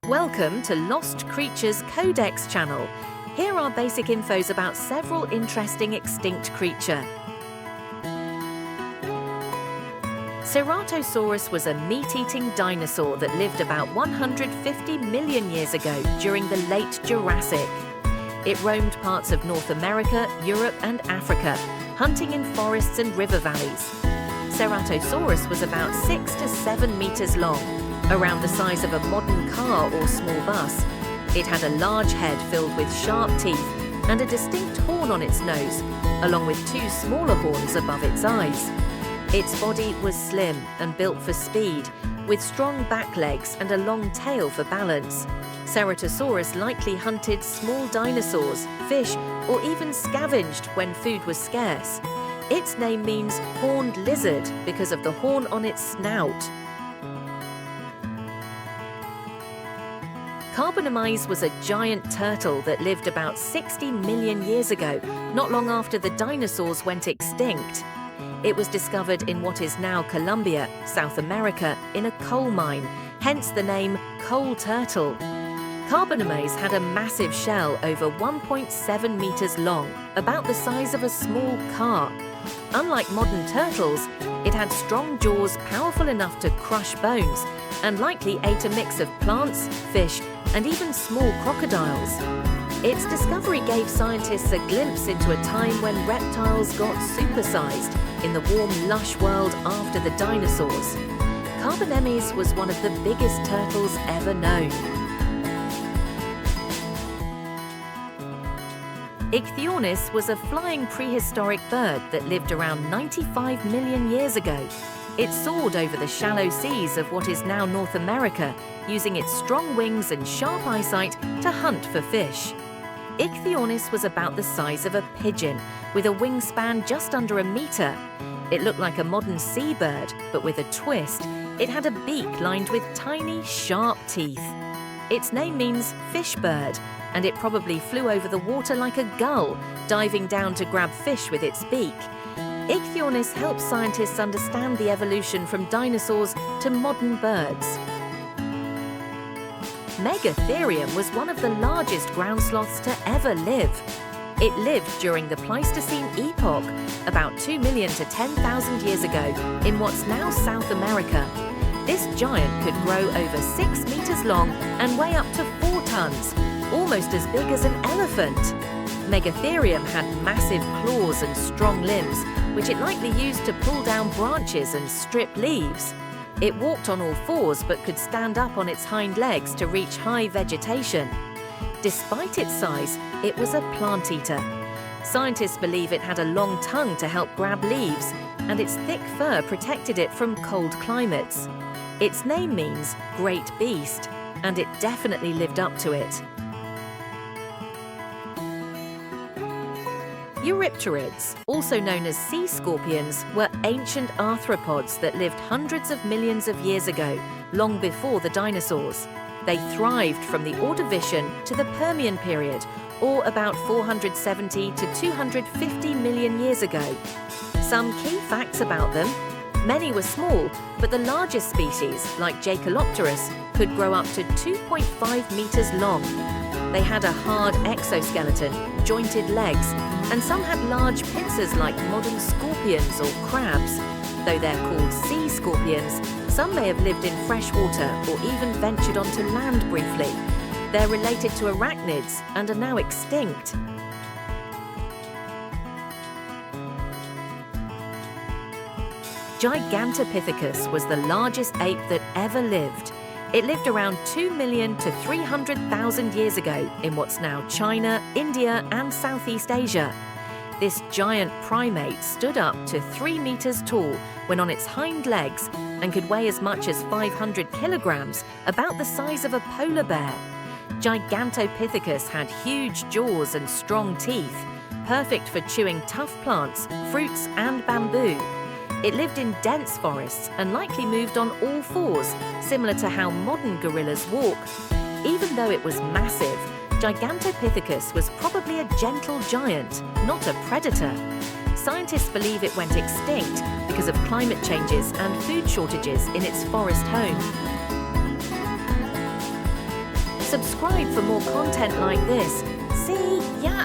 Welcome to Lost Creatures Codex channel. Here are basic infos about several interesting extinct creatures. Ceratosaurus was a meat-eating dinosaur that lived about 150 million years ago during the late Jurassic. It roamed parts of North America, Europe and Africa, hunting in forests and river valleys. Ceratosaurus was about 6 to 7 meters long, around the size of a modern car or small bus. It had a large head filled with sharp teeth and a distinct horn on its nose, along with 2 smaller horns above its eyes. Its body was slim and built for speed, with strong back legs and a long tail for balance. Ceratosaurus likely hunted small dinosaurs, fish, or even scavenged when food was scarce. Its name means horned lizard because of the horn on its snout. Carbonemys was a giant turtle that lived about 60 million years ago, not long after the dinosaurs went extinct. It was discovered in what is now Colombia, South America, in a coal mine, hence the name coal turtle. Carbonemys had a massive shell over 1.7 meters long, about the size of a small car. Unlike modern turtles, it had strong jaws powerful enough to crush bones and likely ate a mix of plants, fish, and even small crocodiles. Its discovery gave scientists a glimpse into a time when reptiles got supersized in the warm, lush world after the dinosaurs. Carbonemys was one of the biggest turtles ever known. Ichthyornis was a flying prehistoric bird that lived around 95 million years ago. It soared over the shallow seas of what is now North America, using its strong wings and sharp eyesight to hunt for fish. Ichthyornis was about the size of a pigeon, with a wingspan just under a meter. It looked like a modern seabird, but with a twist. It had a beak lined with tiny, sharp teeth. Its name means fish bird, and it probably flew over the water like a gull, diving down to grab fish with its beak. Ichthyornis helps scientists understand the evolution from dinosaurs to modern birds. Megatherium was one of the largest ground sloths to ever live. It lived during the Pleistocene epoch, about 2 million to 10,000 years ago, in what's now South America. This giant could grow over 6 meters long and weigh up to 4 tons, almost as big as an elephant. Megatherium had massive claws and strong limbs, which it likely used to pull down branches and strip leaves. It walked on all fours but could stand up on its hind legs to reach high vegetation. Despite its size, it was a plant eater. Scientists believe it had a long tongue to help grab leaves, and its thick fur protected it from cold climates. Its name means great beast, and it definitely lived up to it. Eurypterids, also known as sea scorpions, were ancient arthropods that lived hundreds of millions of years ago, long before the dinosaurs. They thrived from the Ordovician to the Permian period, or about 470 to 250 million years ago. Some key facts about them: many were small, but the largest species, like Jacolopterus, could grow up to 2.5 meters long. They had a hard exoskeleton, jointed legs, and some had large pincers like modern scorpions or crabs. Though they're called sea scorpions, some may have lived in fresh water or even ventured onto land briefly. They're related to arachnids and are now extinct. Gigantopithecus was the largest ape that ever lived. It lived around 2 million to 300,000 years ago in what's now China, India, and Southeast Asia. This giant primate stood up to 3 meters tall when on its hind legs and could weigh as much as 500 kilograms, about the size of a polar bear. Gigantopithecus had huge jaws and strong teeth, perfect for chewing tough plants, fruits, and bamboo. It lived in dense forests and likely moved on all fours, similar to how modern gorillas walk. Even though it was massive, Gigantopithecus was probably a gentle giant, not a predator. Scientists believe it went extinct because of climate changes and food shortages in its forest home. Subscribe for more content like this. See ya!